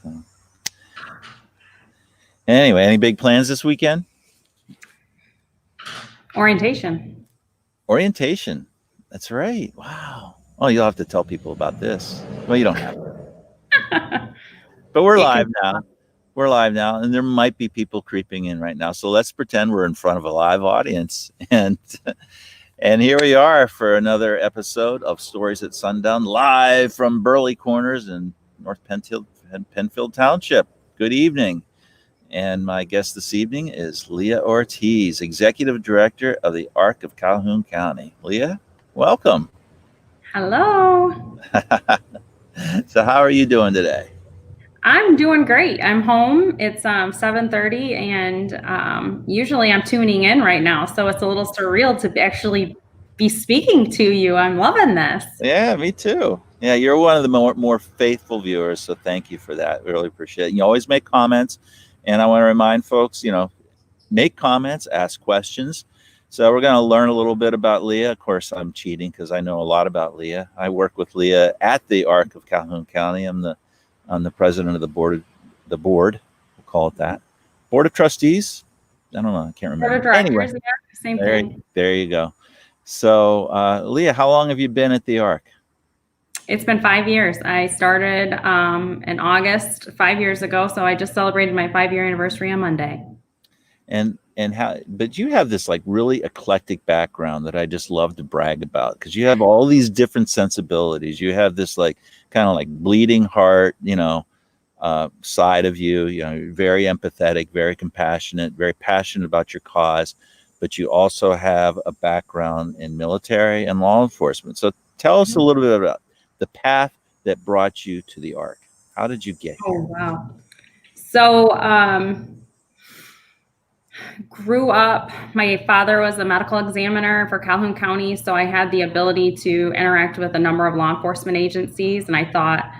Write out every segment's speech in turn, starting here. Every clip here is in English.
So. Anyway, any big plans this weekend? Orientation. Orientation. That's right. Wow. Oh, you'll have to tell people about this. Well, you don't have to. But we're live now. We're live now, and there might be people creeping in right now. So let's pretend we're in front of a live audience. And here we are for another episode of Stories at Sundown, live from Burley Corners in North Penfield Township. Good evening. And my guest this evening is Leah Ortiz, Executive Director of the Arc of Calhoun County. Leah, welcome. Hello. So how are you doing today? I'm doing great. I'm home. It's 7:30, and usually I'm tuning in right now, so it's a little surreal to actually be speaking to you. I'm loving this. Yeah, me too. Yeah, you're one of the more faithful viewers, so thank you for that. We really appreciate it. You always make comments, and I want to remind folks, make comments, ask questions. So we're going to learn a little bit about Leah. Of course, I'm cheating because I know a lot about Leah. I work with Leah at the Arc of Calhoun County. I'm the president of the board. We'll call it that. Board of trustees. I don't know. I can't remember. Board of directors, anyway, yeah, same thing. There you go. So, Leah, how long have you been at the Arc? It's been 5 years. I started in August 5 years ago, so I just celebrated my 5-year anniversary on Monday. But you have this like really eclectic background that I just love to brag about, because you have all these different sensibilities. You have this like kind of like bleeding heart, side of you. You're very empathetic, very compassionate, very passionate about your cause. But you also have a background in military and law enforcement. So tell us a little bit about the path that brought you to the Arc. How did you get here? Oh, wow. So, grew up, my father was a medical examiner for Calhoun County, so I had the ability to interact with a number of law enforcement agencies, and I thought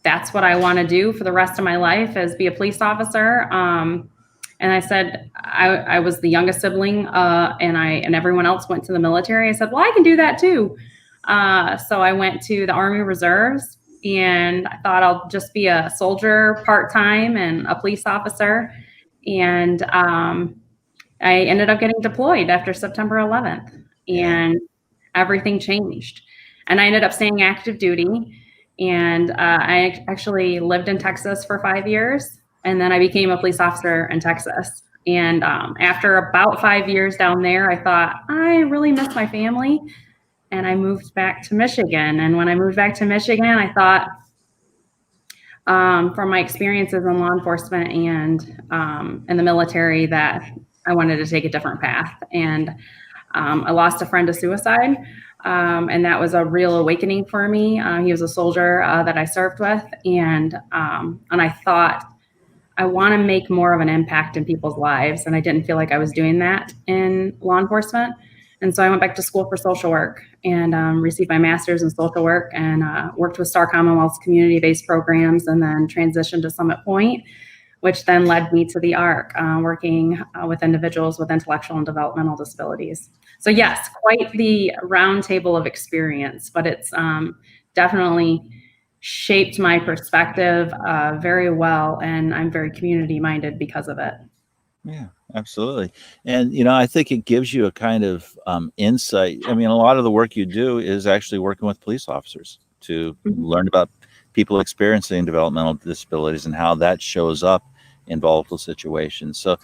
that's what I want to do for the rest of my life, is be a police officer. And I said, I was the youngest sibling, and everyone else went to the military. I said, well, I can do that too. So I went to the Army Reserves, and I thought I'll just be a soldier part-time and a police officer. And I ended up getting deployed after September 11th, and everything changed. And I ended up staying active duty, and I actually lived in Texas for 5 years, and then I became a police officer in Texas. And after about 5 years down there, I thought, I really miss my family, and I moved back to Michigan. And when I moved back to Michigan, I thought, from my experiences in law enforcement and in the military, that I wanted to take a different path. And I lost a friend to suicide, and that was a real awakening for me. He was a soldier that I served with, and I thought, I want to make more of an impact in people's lives, and I didn't feel like I was doing that in law enforcement. And so I went back to school for social work and received my master's in social work, and worked with Star Commonwealth's community-based programs, and then transitioned to Summit Point, which then led me to the Arc, working with individuals with intellectual and developmental disabilities. So yes, quite the round table of experience, but it's definitely shaped my perspective very well, and I'm very community-minded because of it. Yeah, absolutely. And, I think it gives you a kind of insight. I mean, a lot of the work you do is actually working with police officers to learn about people experiencing developmental disabilities and how that shows up in volatile situations. So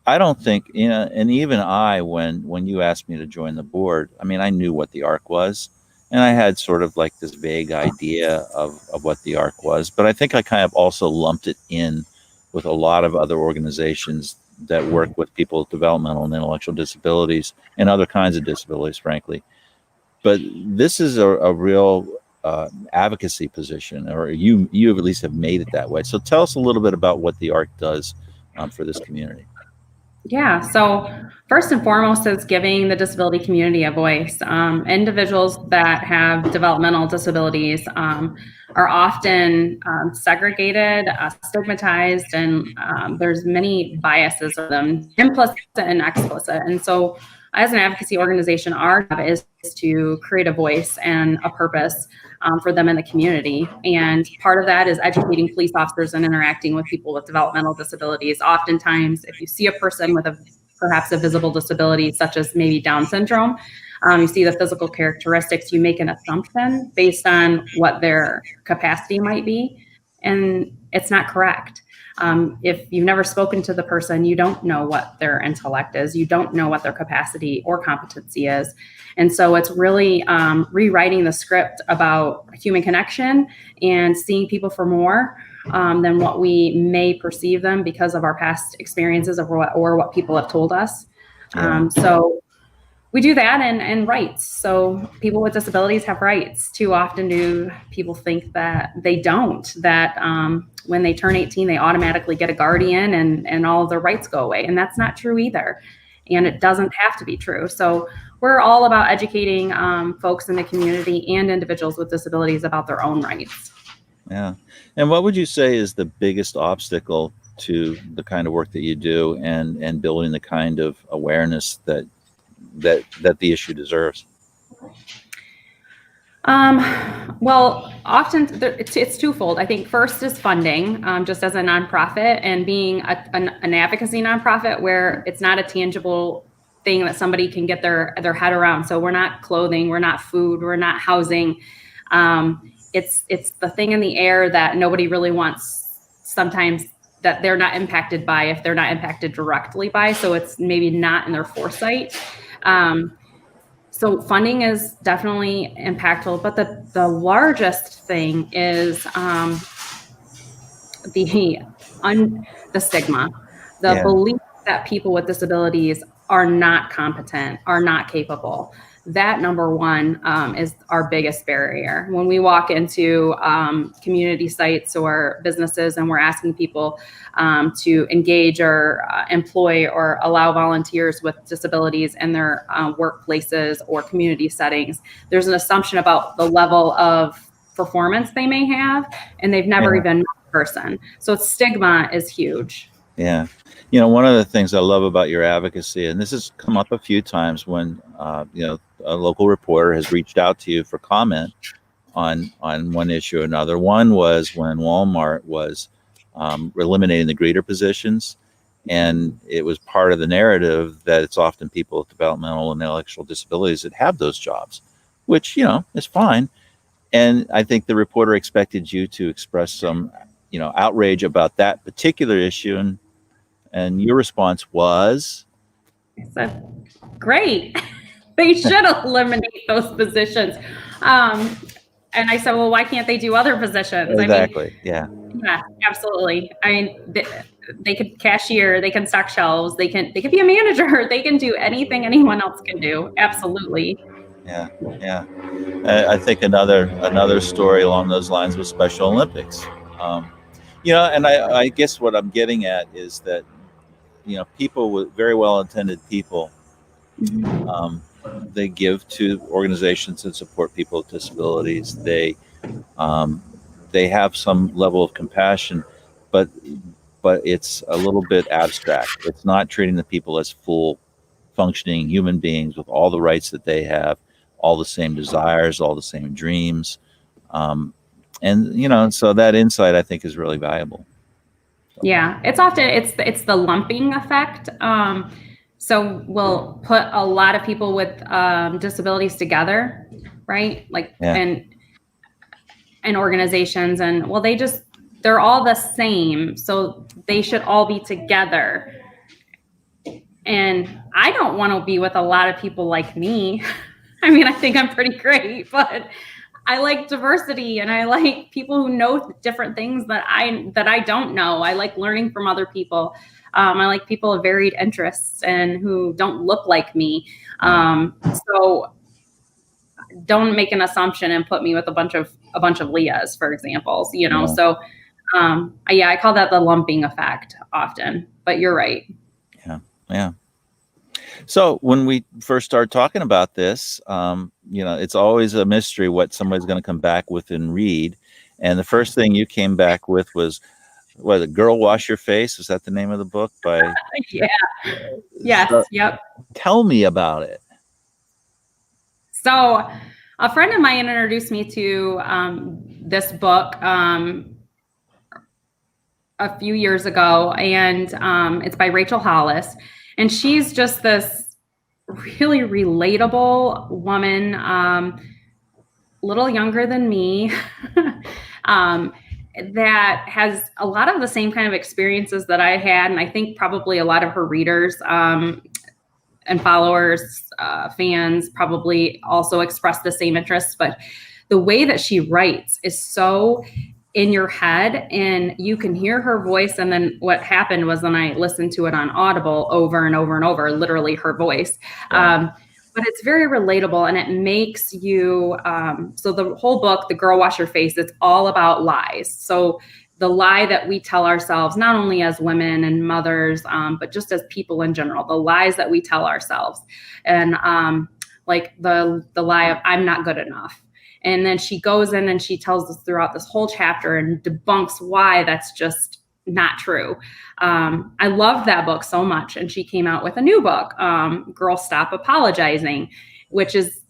I don't think, and even when you asked me to join the board, I mean, I knew what the Arc was, and I had sort of like this vague idea of what the Arc was, but I think I kind of also lumped it in with a lot of other organizations that work with people with developmental and intellectual disabilities and other kinds of disabilities, frankly. But this is a real advocacy position, or you at least have made it that way. So tell us a little bit about what the Arc does for this community. Yeah, so first and foremost is giving the disability community a voice. Individuals that have developmental disabilities are often segregated, stigmatized, and there's many biases of them, implicit and explicit. And so as an advocacy organization, our job is to create a voice and a purpose for them in the community. And part of that is educating police officers and interacting with people with developmental disabilities. Oftentimes, if you see a person with perhaps a visible disability, such as maybe Down syndrome, you see the physical characteristics, you make an assumption based on what their capacity might be, and it's not correct. If you've never spoken to the person, you don't know what their intellect is. You don't know what their capacity or competency is. And so it's really rewriting the script about human connection and seeing people for more than what we may perceive them because of our past experiences or what people have told us. Yeah. So we do that, and rights. So people with disabilities have rights. Too often do people think that they don't, that when they turn 18, they automatically get a guardian and all of their rights go away. And that's not true either. And it doesn't have to be true. So we're all about educating folks in the community and individuals with disabilities about their own rights. Yeah. And what would you say is the biggest obstacle to the kind of work that you do and building the kind of awareness that the issue deserves? Well, often it's twofold. I think first is funding, just as a nonprofit, and being an advocacy nonprofit where it's not a tangible thing that somebody can get their head around. So we're not clothing, we're not food, we're not housing. It's the thing in the air that nobody really wants sometimes, that they're not impacted by if they're not impacted directly by. So it's maybe not in their foresight. So funding is definitely impactful, but the largest thing is the stigma, the belief that people with disabilities are not competent, are not capable. That, number one, is our biggest barrier. When we walk into community sites or businesses and we're asking people to engage or employ or allow volunteers with disabilities in their workplaces or community settings, there's an assumption about the level of performance they may have, and they've never even met a person. So stigma is huge. Yeah. You know, one of the things I love about your advocacy, and this has come up a few times when, a local reporter has reached out to you for comment on one issue or another. One was when Walmart was eliminating the greeter positions, and it was part of the narrative that it's often people with developmental and intellectual disabilities that have those jobs, which, is fine. And I think the reporter expected you to express some, outrage about that particular issue, and your response was? I said, great. They should eliminate those positions. And I said, well, why can't they do other positions? Exactly. Yeah, absolutely. I mean, they could cashier, they can stock shelves, they can be a manager, they can do anything anyone else can do. Absolutely. Yeah. I think another story along those lines was Special Olympics. And I guess what I'm getting at is that, people with very well-intended people, they give to organizations that support people with disabilities. They have some level of compassion, but it's a little bit abstract. It's not treating the people as full functioning human beings with all the rights that they have, all the same desires, all the same dreams. So that insight I think is really valuable. Yeah, it's often it's the lumping effect. So we'll put a lot of people with disabilities together, right? And organizations, and well, they're all the same, so they should all be together. And I don't want to be with a lot of people like me. I mean, I think I'm pretty great, but I like diversity, and I like people who know different things that I don't know. I like learning from other people. I like people of varied interests and who don't look like me. So don't make an assumption and put me with a bunch of Leahs, for example. So I call that the lumping effect often. But you're right. Yeah. So when we first started talking about this, it's always a mystery what somebody's going to come back with and read. And the first thing you came back with was What, The Girl Wash Your Face? Is that the name of the book? By Yeah. Yes. so, Yep. tell me about it. So a friend of mine introduced me to this book a few years ago, and it's by Rachel Hollis. And she's just this really relatable woman, little younger than me, that has a lot of the same kind of experiences that I had. And I think probably a lot of her readers and followers, fans probably also express the same interests. But the way that she writes is so in your head, and you can hear her voice. And then what happened was, then I listened to it on Audible over and over and over, literally her voice. But it's very relatable, and it makes you, so the whole book, The Girl Wash Your Face, it's all about lies. So the lie that we tell ourselves, not only as women and mothers, but just as people in general, the lies that we tell ourselves. And like the lie of, I'm not good enough. And then she goes in and she tells us throughout this whole chapter and debunks why that's just not true. I loved that book so much. And she came out with a new book, Girl Stop Apologizing, which is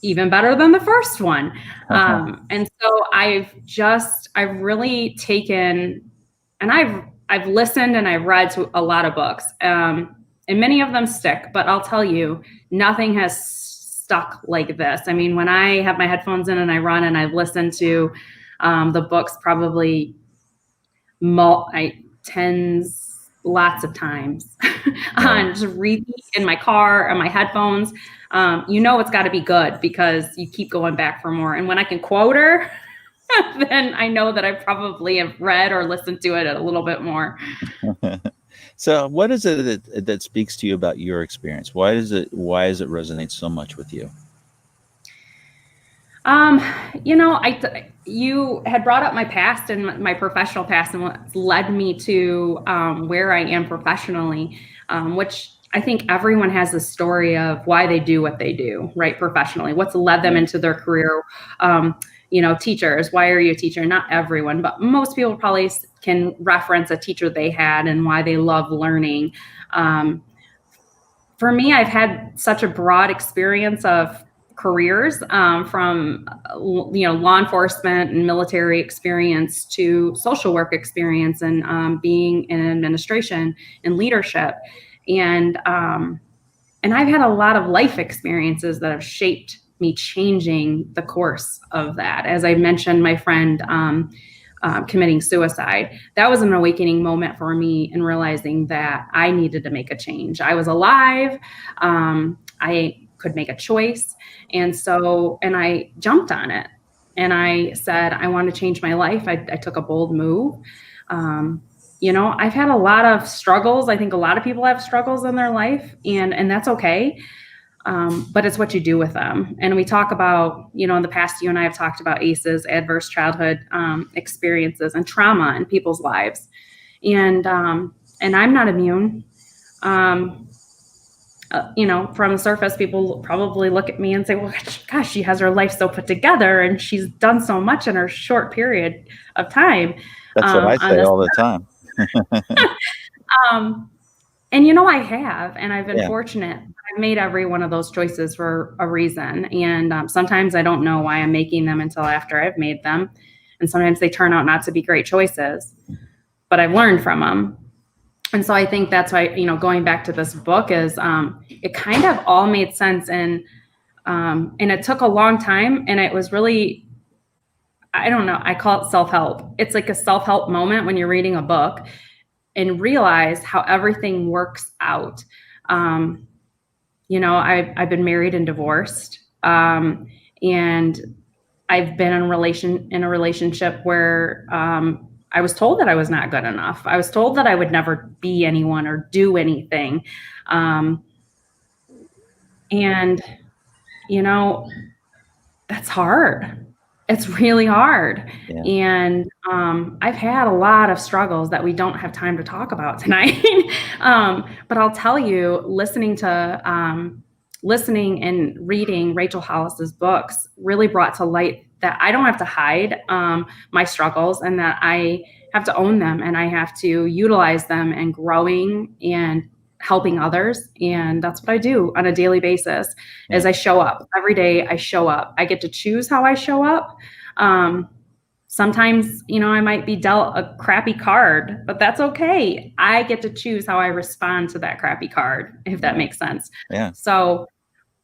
even better than the first one. And so I've really taken, and I've listened and I've read to a lot of books, and many of them stick, but I'll tell you, nothing has stuck like this. I mean, when I have my headphones in and I run, and I've listened to the books probably tens, lots of times on just repeat in my car or my headphones. It's got to be good because you keep going back for more. And when I can quote her, then I know that I probably have read or listened to it a little bit more. So what is it that speaks to you about your experience? Why does it resonate so much with you? You had brought up my past and my professional past, and what led me to where I am professionally, which I think everyone has a story of why they do what they do, right? Professionally, what's led them into their career. Teachers, why are you a teacher? Not everyone, but most people probably can reference a teacher they had and why they love learning. For me, I've had such a broad experience of careers, from law enforcement and military experience to social work experience, and being in administration and leadership, and I've had a lot of life experiences that have shaped me, changing the course of that. As I mentioned, my friend committing suicide, that was an awakening moment for me in realizing that I needed to make a change. I was alive. I could make a choice. And I jumped on it, and I said, I want to change my life. I took a bold move. I've had a lot of struggles. I think a lot of people have struggles in their life, and that's okay. But it's what you do with them. And we talk about, in the past, you and I have talked about ACEs, adverse childhood experiences, and trauma in people's lives. And I'm not immune. From the surface, people probably look at me and say, well, gosh, she has her life so put together and she's done so much in her short period of time. That's what I say all the time. I have, and I've been fortunate. I've made every one of those choices for a reason. And sometimes I don't know why I'm making them until after I've made them. And sometimes they turn out not to be great choices, but I've learned from them. And so I think that's why, going back to this book is, it kind of all made sense. And it took a long time, and it was really, I don't know, I call it self-help. It's like a self-help moment when you're reading a book and realize how everything works out. I've been married and divorced, and I've been in a relationship where, I was told that I was not good enough. I was told that I would never be anyone or do anything. That's hard. It's really hard. Yeah. And I've had a lot of struggles that we don't have time to talk about tonight. But I'll tell you, listening and reading Rachel Hollis's books really brought to light that I don't have to hide my struggles, and that I have to own them, and I have to utilize them and growing and helping others. And that's what I do on a daily basis. As I show up every day. I show up. I get to choose how I show up. Sometimes, I might be dealt a crappy card, but that's okay. I get to choose how I respond to that crappy card, if that makes sense. Yeah. So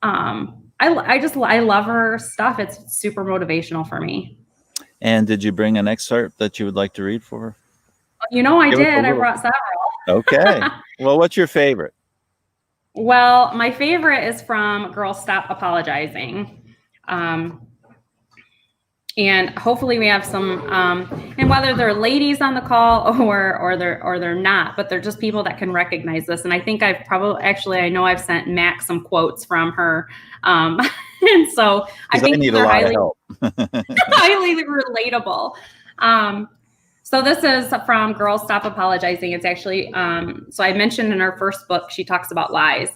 I love her stuff. It's super motivational for me. And did you bring an excerpt that you would like to read for her? I did. I brought several. Okay. Well, what's your favorite? Well, my favorite is from Girls Stop Apologizing. And hopefully we have some, and whether they're ladies on the call or they're not, but they're just people that can recognize this. And I think I know I've sent Mac some quotes from her. And so I think they're highly relatable. So this is from Girls Stop Apologizing. It's actually, so I mentioned in her first book, she talks about lies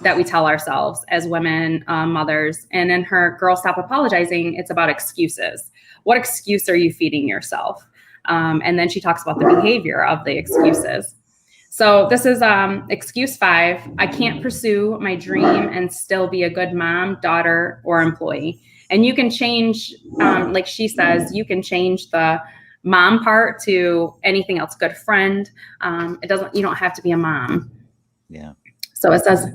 that we tell ourselves as women, mothers. And in her Girls Stop Apologizing, it's about excuses. What excuse are you feeding yourself? And then she talks about the behavior of the excuses. So this is excuse 5. I can't pursue my dream and still be a good mom, daughter, or employee. And you can change, like she says, you can change the mom part to anything else, good friend. You don't have to be a mom. Yeah. So it says,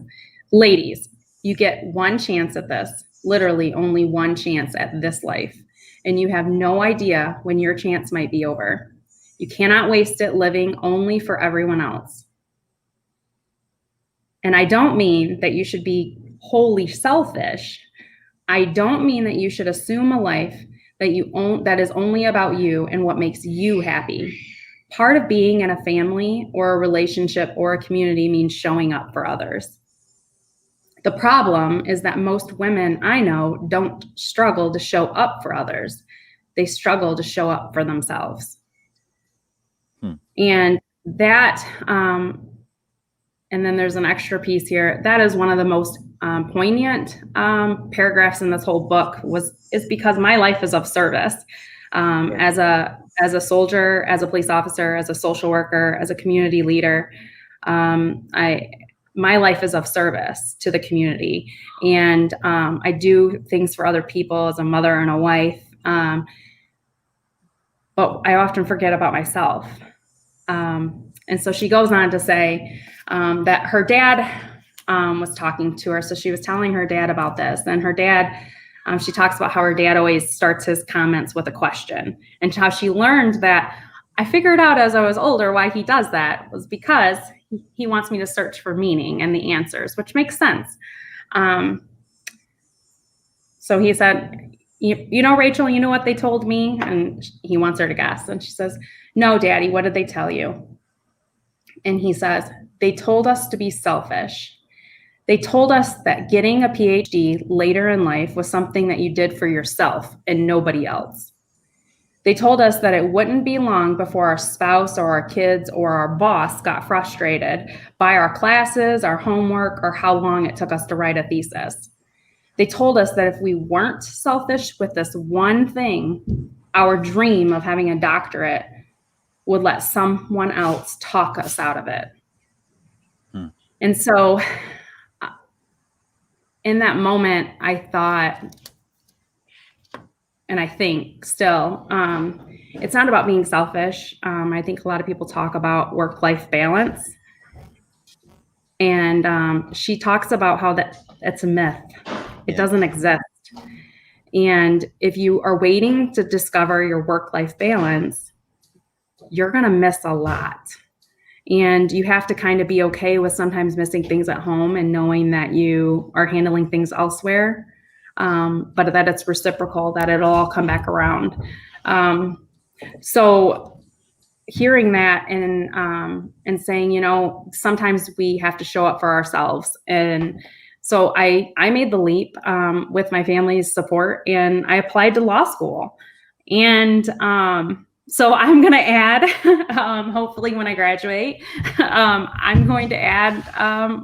ladies, you get one chance at this, literally only one chance at this life. And you have no idea when your chance might be over. You cannot waste it living only for everyone else. And I don't mean that you should be wholly selfish. I don't mean that you should assume a life that is only about you and what makes you happy. Part of being in a family or a relationship or a community means showing up for others. The problem is that most women I know don't struggle to show up for others. They struggle to show up for themselves. And that, and then there's an extra piece here. That is one of the most poignant paragraphs in this whole book is because my life is of service. As a soldier, as a police officer, as a social worker, as a community leader, my life is of service to the community. And I do things for other people as a mother and a wife. But I often forget about myself. And so she goes on to say that her dad was talking to her. So she was telling her dad about this. And her dad, she talks about how her dad always starts his comments with a question, and how she learned that. I figured out as I was older why he does that was because he wants me to search for meaning and the answers, which makes sense. So he said, Rachel, you know what they told me? And he wants her to guess. And she says, no, Daddy, what did they tell you? And he says, they told us to be selfish. They told us that getting a PhD later in life was something that you did for yourself and nobody else. They told us that it wouldn't be long before our spouse or our kids or our boss got frustrated by our classes, our homework, or how long it took us to write a thesis. They told us that if we weren't selfish with this one thing, our dream of having a doctorate would let someone else talk us out of it. And so in that moment, I thought, and I think still, it's not about being selfish. I think a lot of people talk about work-life balance. And she talks about how it's a myth. It doesn't exist. And if you are waiting to discover your work-life balance, you're going to miss a lot. And you have to kind of be okay with sometimes missing things at home and knowing that you are handling things elsewhere. But that it's reciprocal, that it'll all come back around. So hearing that and saying, sometimes we have to show up for ourselves. And so I made the leap with my family's support, and I applied to law school. And so I'm going to add, hopefully when I graduate, I'm going to add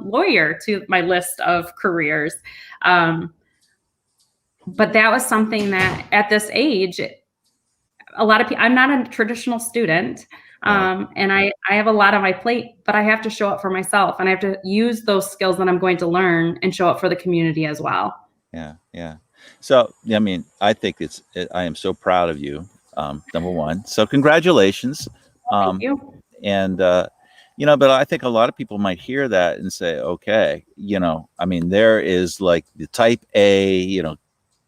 lawyer to my list of careers. but that was something that at this age, a lot of people, I'm not a traditional student. And I have a lot on my plate, but I have to show up for myself, and I have to use those skills that I'm going to learn and show up for the community as well. Yeah. Yeah. So, I mean, I think I am so proud of you. Number one. So congratulations. Thank you. And, but I think a lot of people might hear that and say, okay, I mean, there is like the type A,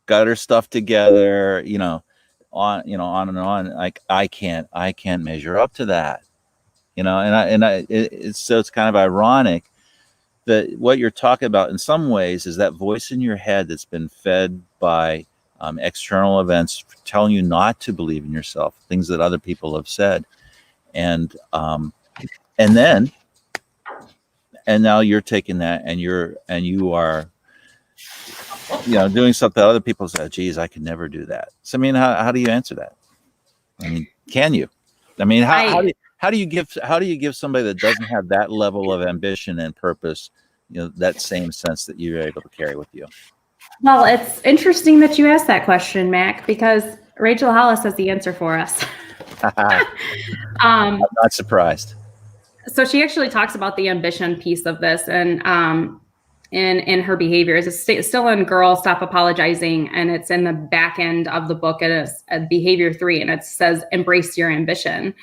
got her stuff together, on and on. Like I can't measure up to that, it's kind of ironic that what you're talking about in some ways is that voice in your head that's been fed by external events telling you not to believe in yourself, things that other people have said. And now you're taking that and you are, doing something that other people say, geez, I could never do that. So, I mean, how do you answer that? I mean, can you? I mean, how do you give somebody that doesn't have that level of ambition and purpose, that same sense that you're able to carry with you? Well, it's interesting that you asked that question, Mac, because Rachel Hollis has the answer for us. I'm not surprised. So she actually talks about the ambition piece of this, and in her behaviors. It's still in Girl, Stop Apologizing, and it's in the back end of the book, and it's behavior 3, and it says, embrace your ambition.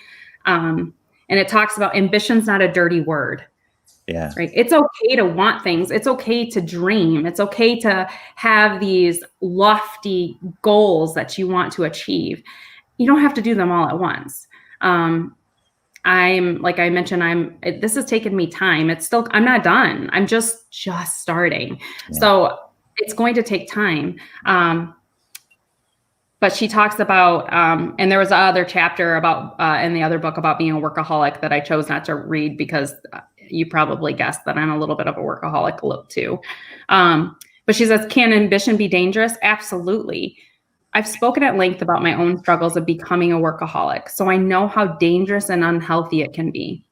And it talks about ambition's not a dirty word. Yeah. Right. It's okay to want things. It's okay to dream. It's okay to have these lofty goals that you want to achieve. You don't have to do them all at once. Like I mentioned, this has taken me time. I'm not done. I'm just starting. Yeah. So it's going to take time. But she talks about, and there was another chapter about, in the other book about being a workaholic that I chose not to read because you probably guessed that I'm a little bit of a workaholic too. But she says, can ambition be dangerous? Absolutely. I've spoken at length about my own struggles of becoming a workaholic, so I know how dangerous and unhealthy it can be.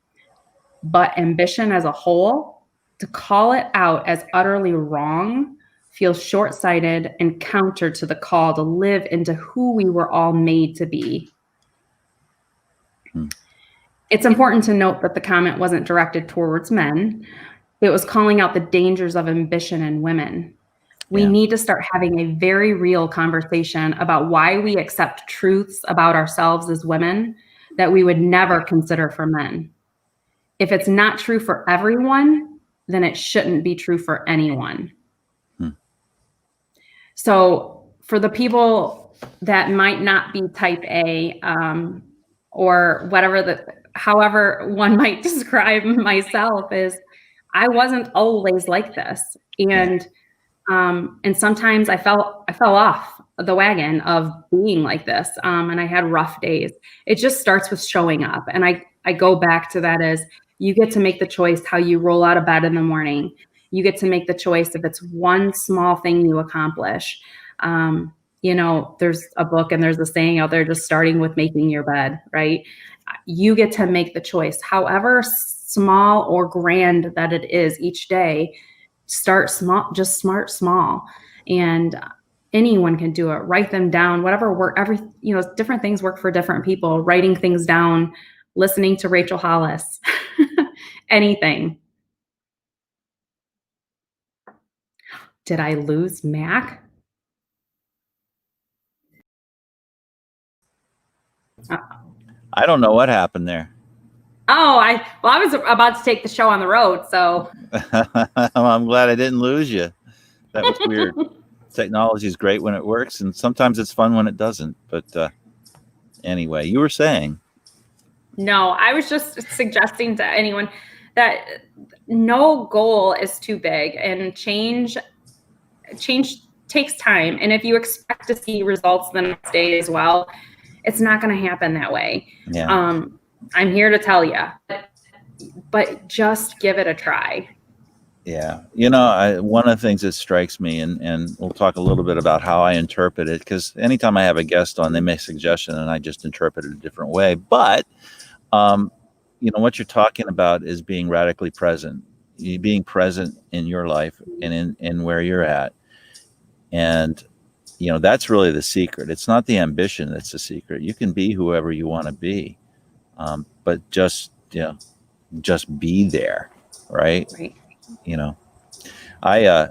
But ambition as a whole, to call it out as utterly wrong, feels short-sighted and counter to the call to live into who we were all made to be. It's important to note that the comment wasn't directed towards men. It was calling out the dangers of ambition in women. We need to start having a very real conversation about why we accept truths about ourselves as women that we would never consider for men. If it's not true for everyone, then it shouldn't be true for anyone. So for the people that might not be type A, or however one might describe myself, is I wasn't always like this. And sometimes I fell off the wagon of being like this. And I had rough days. It just starts with showing up. And I go back to that as you get to make the choice how you roll out of bed in the morning. You get to make the choice if it's one small thing you accomplish. There's a book and there's a saying out there, just starting with making your bed, right? You get to make the choice, however small or grand that it is each day. Start small, just start small, and anyone can do it. Write them down, whatever work, different things work for different people. Writing things down, listening to Rachel Hollis, anything. Did I lose Mac? I don't know what happened there. Oh, I was about to take the show on the road, so. I'm glad I didn't lose you. That was weird. Technology is great when it works, and sometimes it's fun when it doesn't. But anyway, you were saying. No, I was just suggesting to anyone that no goal is too big, and change takes time. And if you expect to see results the next day as well, it's not going to happen that way. Yeah. I'm here to tell you, but just give it a try. Yeah. One of the things that strikes me, and we'll talk a little bit about how I interpret it, because anytime I have a guest on, they make a suggestion and I just interpret it a different way. But, what you're talking about is being radically present, being present in your life and in where you're at. And that's really the secret. It's not the ambition that's the secret. You can be whoever you want to be, but just be there, right? Right. I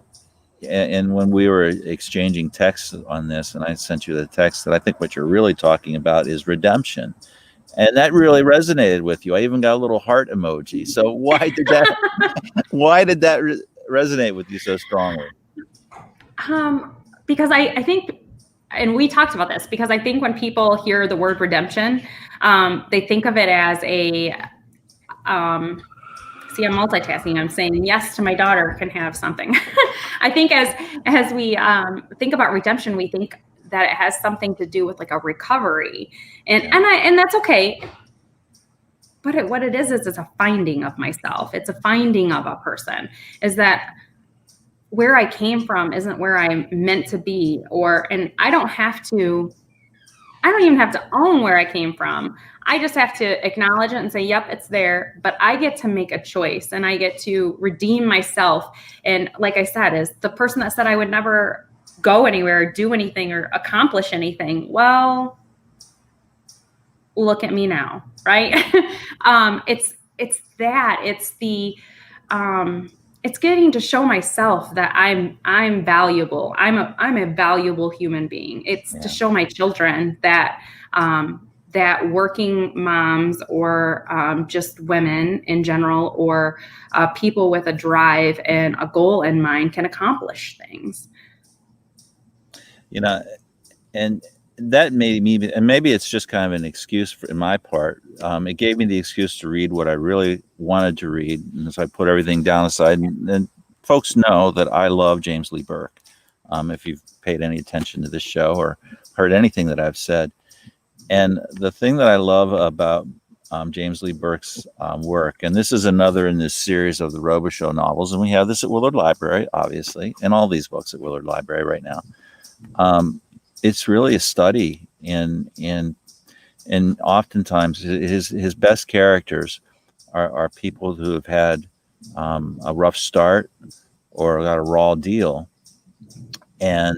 and when we were exchanging texts on this, and I sent you the text, that I think what you're really talking about is redemption, and that really resonated with you. I even got a little heart emoji. So why did that resonate with you so strongly? Because I think, and we talked about this, because I think when people hear the word redemption, they think of it as a, see, I'm multitasking. I'm saying yes to my daughter can have something. I think as we think about redemption, we think that it has something to do with like a recovery, and that's okay. But what it is it's a finding of myself. It's a finding of a person. Is that where I came from isn't where I'm meant to be, and I don't even have to own where I came from. I just have to acknowledge it and say, yep, it's there, but I get to make a choice and I get to redeem myself. And like I said, is the person that said I would never go anywhere or do anything or accomplish anything. Well, look at me now, right? It's getting to show myself that I'm valuable. I'm a valuable human being. It's to show my children that that working moms or just women in general, or people with a drive and a goal in mind can accomplish things. And that made me, and maybe it's just kind of an excuse in my part. It gave me the excuse to read what I really wanted to read, and so I put everything down aside. And folks know that I love James Lee Burke. If you've paid any attention to this show or heard anything that I've said, and the thing that I love about James Lee Burke's work, and this is another in this series of the Robichaux novels, and we have this at Willard Library, obviously, and all these books at Willard Library right now. It's really a study in oftentimes his best characters are people who have had a rough start or got a raw deal, and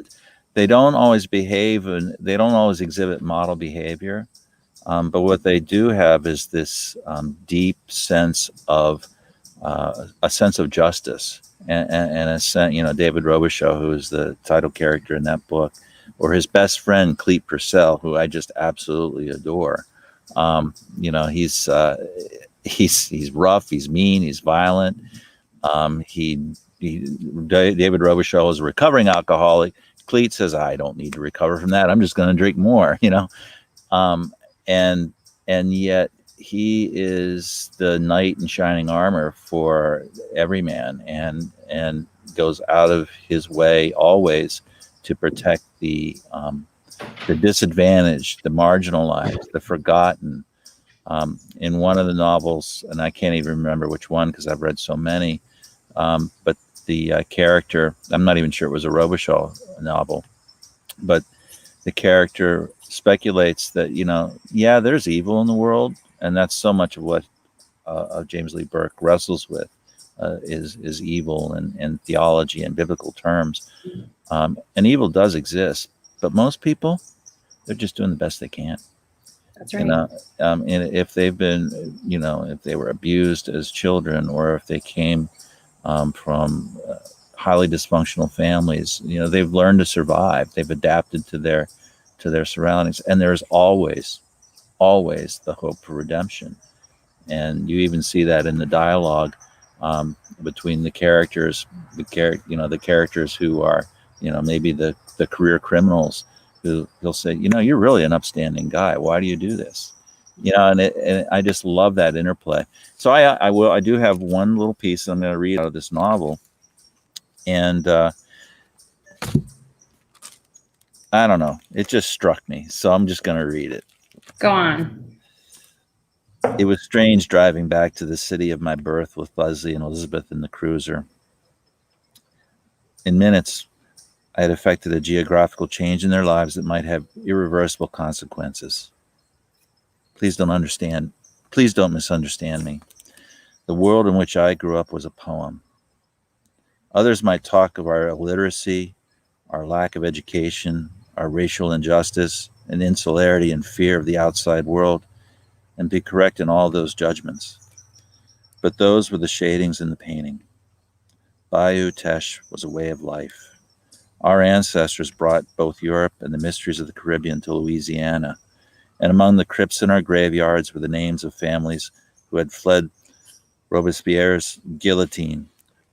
they don't always behave and they don't always exhibit model behavior, but what they do have is this deep sense of justice and a sense, David Robichaux, who is the title character in that book, or his best friend, Clete Purcell, who I just absolutely adore. He's rough, he's mean, he's violent. David Robichaux is a recovering alcoholic. Clete says, I don't need to recover from that. I'm just going to drink more, and yet he is the knight in shining armor for every man, and goes out of his way always to protect the disadvantaged, the marginalized, the forgotten. In one of the novels, and I can't even remember which one because I've read so many, but the character, I'm not even sure it was a Robichaux novel, but the character speculates that, there's evil in the world, and that's so much of what James Lee Burke wrestles with, is evil and theology and biblical terms. And evil does exist, but most people, they're just doing the best they can. That's right. And if they've been, if they were abused as children, or if they came from highly dysfunctional families, they've learned to survive. They've adapted to their surroundings, and there's always the hope for redemption. And you even see that in the dialogue between the characters, the characters who are, maybe the career criminals, who he'll say, you're really an upstanding guy. Why do you do this? And I just love that interplay. So I do have one little piece I'm going to read out of this novel, and I don't know, it just struck me, so I'm just going to read it. Go on. It was strange driving back to the city of my birth with Leslie and Elizabeth in the cruiser. In minutes, I had effected a geographical change in their lives that might have irreversible consequences. Please don't misunderstand me. The world in which I grew up was a poem. Others might talk of our illiteracy, our lack of education, our racial injustice and insularity and fear of the outside world, and be correct in all those judgments. But those were the shadings in the painting. Bayou Teche was a way of life. Our ancestors brought both Europe and the mysteries of the Caribbean to Louisiana, and among the crypts in our graveyards were the names of families who had fled Robespierre's guillotine,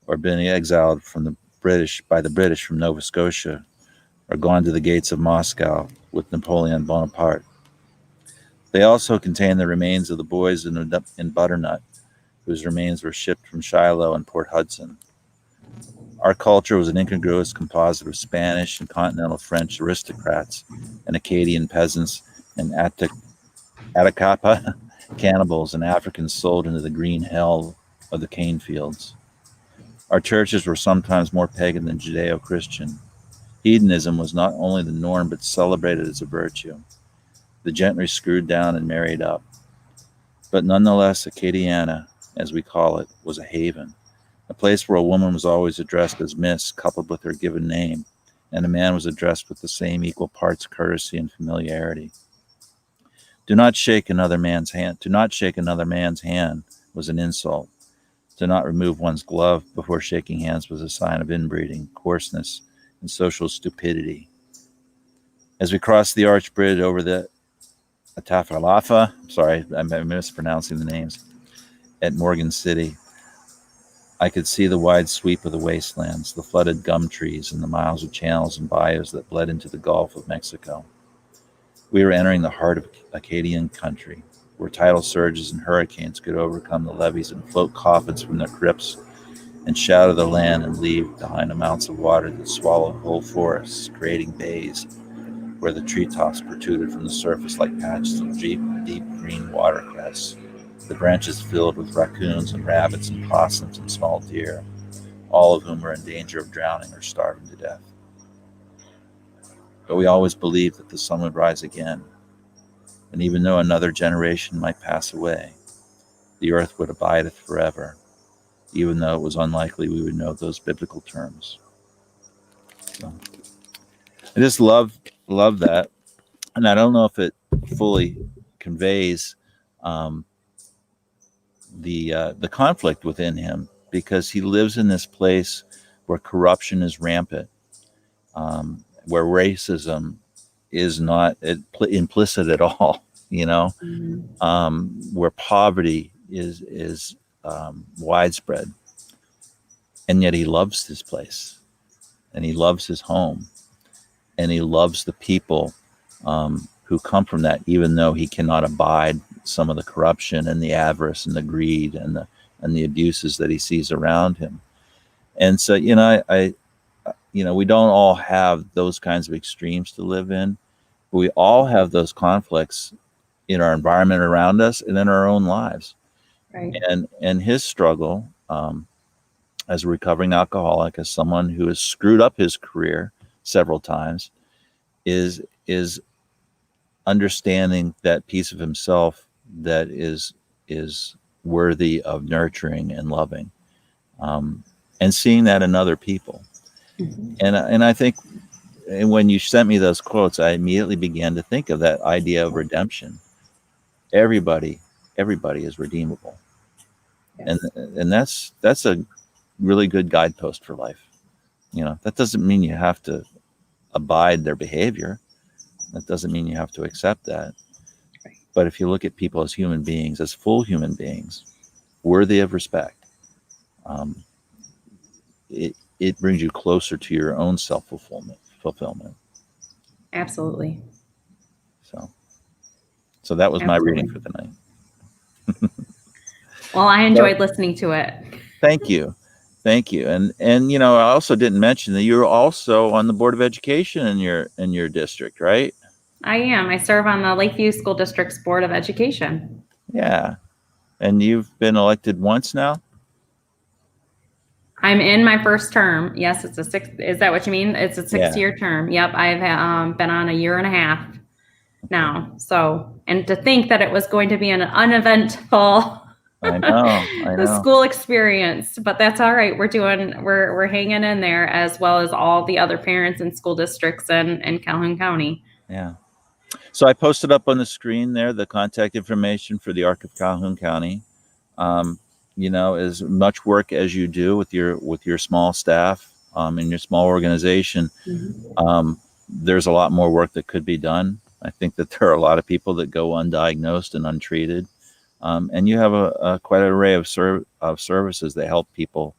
or been exiled from the British by the British from Nova Scotia, or gone to the gates of Moscow with Napoleon Bonaparte. They also contain the remains of the boys in Butternut, whose remains were shipped from Shiloh and Port Hudson. Our culture was an incongruous composite of Spanish and continental French aristocrats and Acadian peasants and Atacapa cannibals and Africans sold into the green hell of the cane fields. Our churches were sometimes more pagan than Judeo-Christian. Hedonism was not only the norm but celebrated as a virtue. The gentry screwed down and married up. But nonetheless, Acadiana, as we call it, was a haven, a place where a woman was always addressed as Miss, coupled with her given name, and a man was addressed with the same equal parts courtesy and familiarity. Do not shake another man's hand. To not shake another man's hand was an insult. To not remove one's glove before shaking hands was a sign of inbreeding, coarseness, and social stupidity. As we crossed the arch bridge over the Atafalafa, sorry, I'm mispronouncing the names, at Morgan City, I could see the wide sweep of the wastelands, the flooded gum trees, and the miles of channels and bayous that bled into the Gulf of Mexico. We were entering the heart of Acadian country, where tidal surges and hurricanes could overcome the levees and float coffins from their crypts and shadow the land and leave behind amounts of water that swallowed whole forests, creating bays where the treetops protruded from the surface like patches of deep green watercress, the branches filled with raccoons and rabbits and possums and small deer, all of whom were in danger of drowning or starving to death. But we always believed that the sun would rise again, and even though another generation might pass away, the earth would abide forever, even though it was unlikely we would know those biblical terms. So, I just love that, and I don't know if it fully conveys the conflict within him, because he lives in this place where corruption is rampant, where racism is not implicit at all, where poverty is widespread, and yet he loves this place, and he loves his home, and he loves the people who come from that, even though he cannot abide some of the corruption and the avarice and the greed and the abuses that he sees around him. And so, we don't all have those kinds of extremes to live in, but we all have those conflicts in our environment around us and in our own lives. Right. And his struggle as a recovering alcoholic, as someone who has screwed up his career several times, is understanding that piece of himself that is worthy of nurturing and loving, and seeing that in other people. Mm-hmm. And I think when you sent me those quotes, I immediately began to think of that idea of redemption. Everybody is redeemable. Yes. And that's a really good guidepost for life. That doesn't mean you have to abide their behavior. That doesn't mean you have to accept that. Right. But if you look at people as human beings, as full human beings, worthy of respect, it brings you closer to your own fulfillment. Absolutely. So that was my reading for the night. Well, I enjoyed listening to it. Thank you. And I also didn't mention that you're also on the Board of Education in your district, right? I am. I serve on the Lakeview School District's Board of Education. Yeah. And you've been elected once now? I'm in my first term. Yes, it's a sixth. Is that what you mean? It's a 6-year term. Yep. I've been on a year and a half now. So, and to think that it was going to be an uneventful I know. The school experience, but that's all right. We're hanging in there, as well as all the other parents in school districts in Calhoun County. Yeah. So I posted up on the screen there the contact information for the Arc of Calhoun County. As much work as you do with your small staff in your small organization, there's a lot more work that could be done. I think that there are a lot of people that go undiagnosed and untreated, and you have a quite an array of services that help people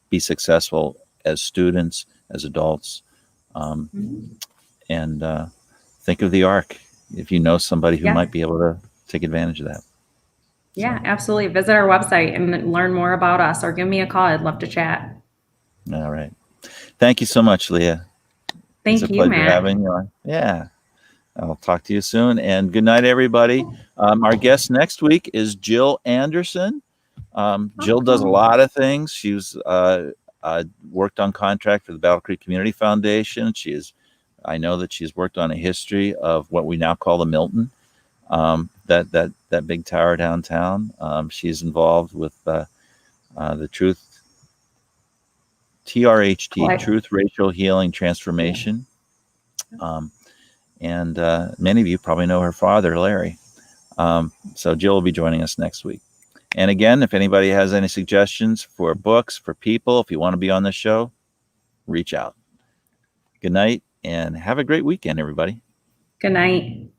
be successful as students, as adults, and think of the ARC if you know somebody who might be able to take advantage of that. Yeah, absolutely. Visit our website and learn more about us, or give me a call. I'd love to chat. All right. Thank you so much, Leah. Thank you, Matt. Having you on. Yeah. I'll talk to you soon. And good night, everybody. Our guest next week is Jill Anderson. Jill does a lot of things. She's worked on contract for the Battle Creek Community Foundation. I know that she's worked on a history of what we now call the Milton, that big tower downtown. She's involved with the TRHT, Truth, Racial Healing, Transformation. And many of you probably know her father, Larry. So Jill will be joining us next week. And again, if anybody has any suggestions for books, for people, if you want to be on the show, reach out. Good night and have a great weekend, everybody. Good night.